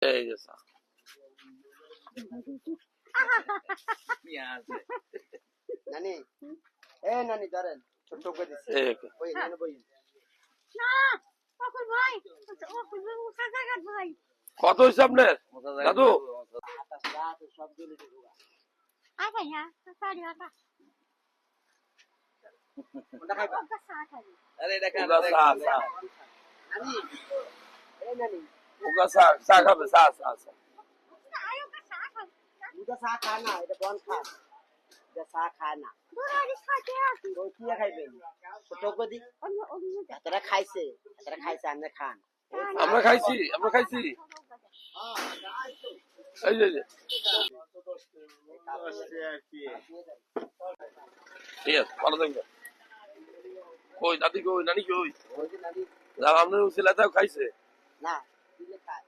এই যে চা। নানি নানি ধরেন ছোট করে দিচ্ছি এই ওই নানি বই কত হয়েছে আপনার দাদু? সব দিলে ঢুকা কোনটা খাইবা আরে এটা ওগা চা চা নানি নানি ওগা চা চা খাবে চা চা চা দুটা চা খা না এটা বন খা এটা চা খায় না তো কি খাইবেন ছোট করে দি এতটা খাইছে আমরা খান আমরা খাইছি এই যে ঠিক আছে ভালো থাকবে। কই দাদি কই নানি কই? ওই যে নানি আপনার উচিলাতেও খাইছে না দিলে খায়